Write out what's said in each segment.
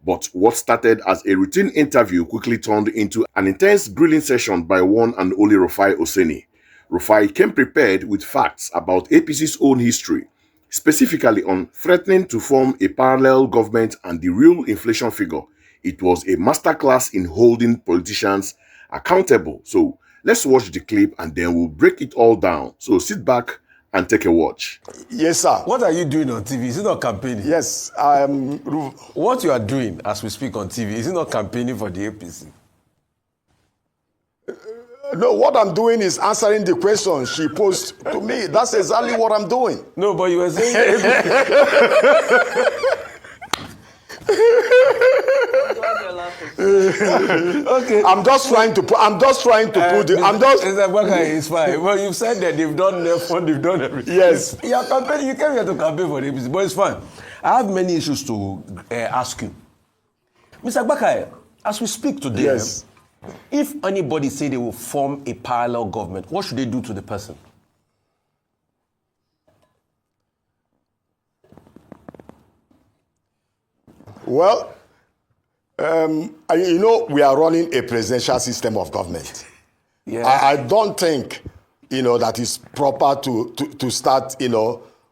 But what started as a routine interview quickly turned into an intense grilling session by one and only Rufai Oseni. Rufai came prepared with facts about APC's own history, specifically on threatening to form a parallel government and the real inflation figure. It was a masterclass in holding politicians accountable. So let's watch the clip and then we'll break it all down. So sit back and take a watch. Yes, sir. What are you doing on TV? Is it not campaigning? Yes, What you are doing as we speak on TV, is it not campaigning for the APC? No, what I'm doing is answering the question she posed to me. That's exactly what I'm doing. No, but you were saying... Okay. I'm just trying to put Mr. Agbakahi, it's fine. Well, you've said that they've done their fund, they've done everything. Yes. You're campaigning, you came here to campaign for the APC, but it's fine. I have many issues to ask you. Mr. Agbakahi, as we speak today, yes, if anybody say they will form a parallel government, what should they do to the person? Well, we are running a presidential system of government. Yeah. I don't think, that it's proper to start, doing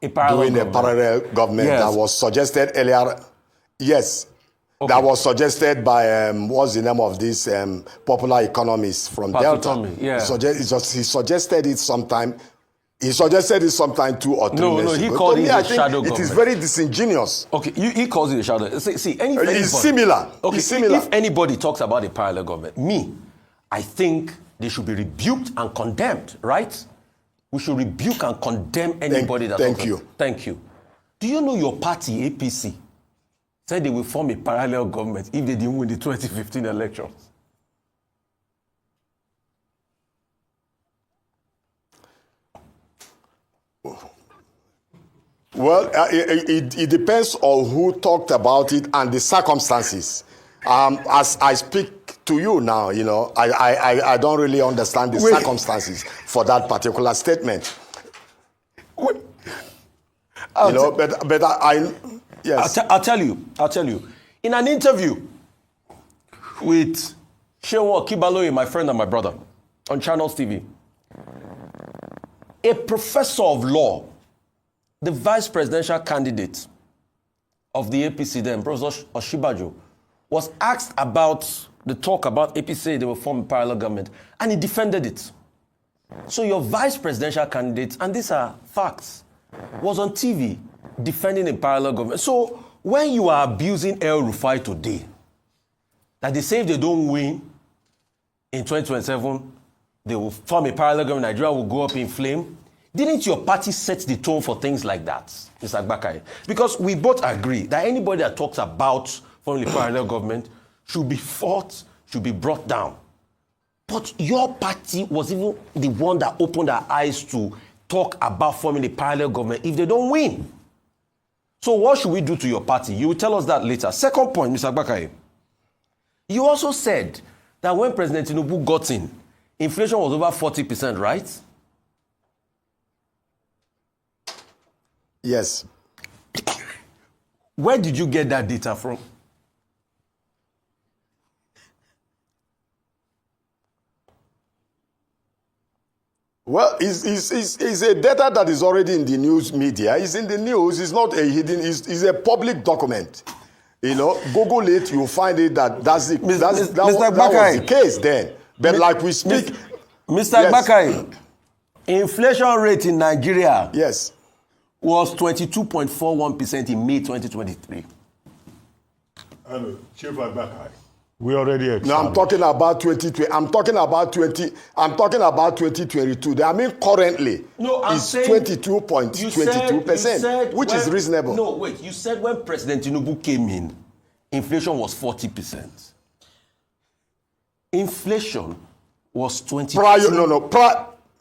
a parallel government. Yes. That was suggested earlier. Yes. Okay. That was suggested by, what's the name of this popular economist from Delta? Tommy, yeah. He suggested it sometime 2 or 3 No, years ago. he called it a shadow government. It is government. very disingenuous. Okay, he calls it a shadow. See, It's similar. Okay, it's similar. If anybody talks about a parallel government, I think they should be rebuked and condemned, right? We should rebuke and condemn anybody that Thank talks you. about. Thank you. Do you know your party, APC, said they will form a parallel government if they didn't win the 2015 elections? Well, it depends on who talked about it and the circumstances. As I speak to you now, I don't really understand the circumstances for that particular statement. Yes. I'll tell you. In an interview with Shewa Kibaloye, my friend and my brother, on Channels TV, a professor of law, the vice presidential candidate of the APC then, Professor Oshibajo, was asked about the talk about APC, they will form a parallel government, and he defended it. So your vice presidential candidate, and these are facts, was on TV defending a parallel government. So when you are abusing El Rufai today, that they say if they don't win in 2027, they will form a parallel government, Nigeria will go up in flame. Didn't your party set the tone for things like that, Mr. Agbakahi? Because we both agree that anybody that talks about forming a parallel government should be fought, should be brought down. But your party was even the one that opened our eyes to talk about forming a parallel government if they don't win. So what should we do to your party? You will tell us that later. Second point, Mr. Agbakahi. You also said that when President Tinubu got in, inflation was over 40%, right? Yes. Where did you get that data from? Well, it's a data that is already in the news media. It's in the news. It's not a hidden. It's a public document. Google it. You'll find it. That was the case then. But like we speak, Mr. Agbakahi, inflation rate in Nigeria, yes, was 22.41% in May 2023. Hello, Chief Agbakahi. We already established. No, I'm talking about 2020. I'm talking about 2022. Currently, it's 22.22%, which is reasonable. No, wait. You said when President Tinubu came in, inflation was 40%. Inflation was 20%.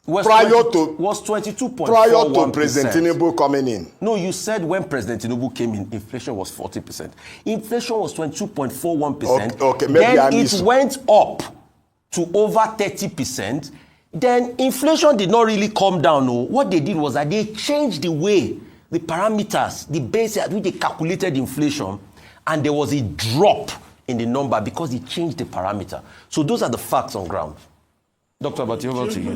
Was 22.41%. Prior to President Tinubu coming in. No, you said when President Tinubu came in, inflation was 40%. Inflation was 22.41%. Okay, maybe then it went up to over 30%. Then inflation did not really come down. No. What they did was that they changed the way, the parameters, the base at which they calculated inflation, and there was a drop in the number because he changed the parameter. So those are the facts on ground. Dr. Abati, over to you.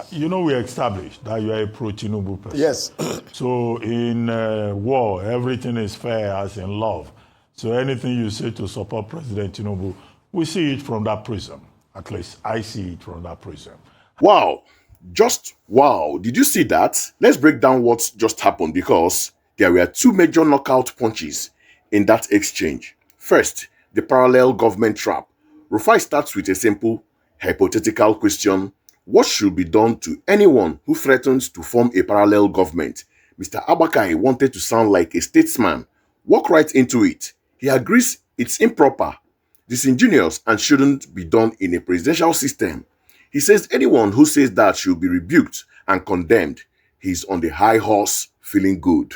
You know, we established that you are a pro-Tinubu person. Yes. So in war, everything is fair as in love. So anything you say to support President Tinubu, we see it from that prism. At least I see it from that prism. Wow. Just wow. Did you see that? Let's break down what just happened, because there were two major knockout punches in that exchange. First, the parallel government trap. Rufai starts with a simple hypothetical question: what should be done to anyone who threatens to form a parallel government? Mr. Agbakahi wanted to sound like a statesman, walk right into it. He agrees it's improper, disingenuous, and shouldn't be done in a presidential system. He says anyone who says that should be rebuked and condemned. He's on the high horse, feeling good.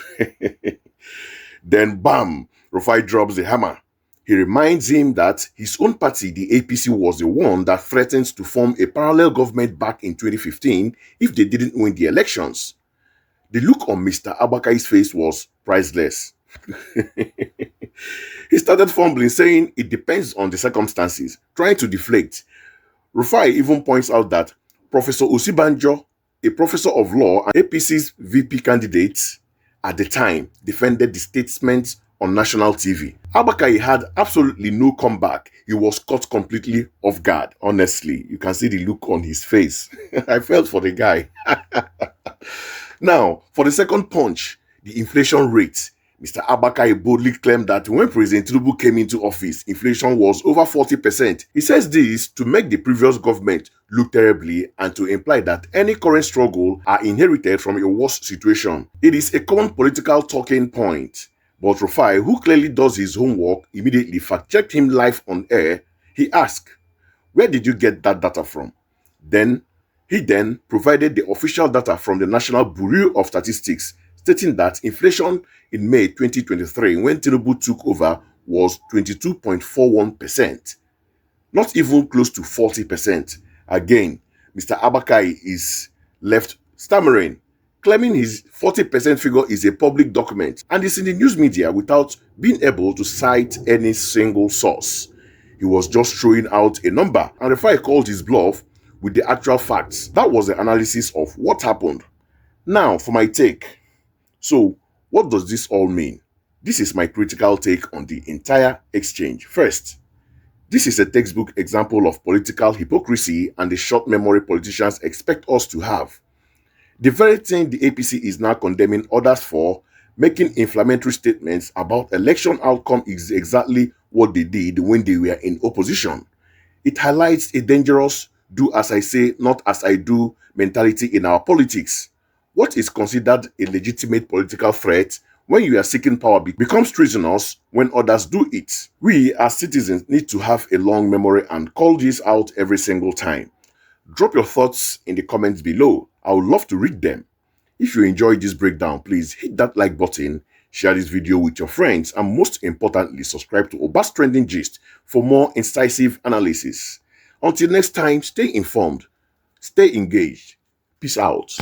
Then bam, Rufai drops the hammer. He reminds him that his own party, the APC, was the one that threatened to form a parallel government back in 2015 if they didn't win the elections. The look on Mr. Agbakahi's face was priceless. He started fumbling, saying it depends on the circumstances, trying to deflect. Rufai even points out that Professor Osibanjo, a professor of law and APC's VP candidate at the time, defended the statement on national TV. Agbakahi had absolutely no comeback. He was caught completely off guard. Honestly, you can see the look on his face. I felt for the guy. Now, for the second punch, the inflation rate. Mr. Agbakahi boldly claimed that when President Tinubu came into office, inflation was over 40%. He says this to make the previous government look terribly and to imply that any current struggle are inherited from a worse situation. It is a common political talking point. But Rufai, who clearly does his homework, immediately fact-checked him live on air. He asked, "Where did you get that data from?" He then provided the official data from the National Bureau of Statistics, stating that inflation in May 2023, when Tinubu took over, was 22.41%. Not even close to 40%. Again, Mr. Agbakahi is left stammering, claiming his 40% figure is a public document and is in the news media without being able to cite any single source. He was just throwing out a number, and Rufai called his bluff with the actual facts. That was the analysis of what happened. Now for my take. So, what does this all mean? This is my critical take on the entire exchange. First, this is a textbook example of political hypocrisy and the short memory politicians expect us to have. The very thing the APC is now condemning others for, making inflammatory statements about election outcome, is exactly what they did when they were in opposition. It highlights a dangerous do as I say, not as I do mentality in our politics. What is considered a legitimate political threat when you are seeking power becomes treasonous when others do it. We as citizens need to have a long memory and call this out every single time. Drop your thoughts in the comments below. I would love to read them. If you enjoyed this breakdown, please hit that like button, share this video with your friends, and most importantly, subscribe to Oba's Trending Gist for more incisive analysis. Until next time, stay informed, stay engaged. Peace out.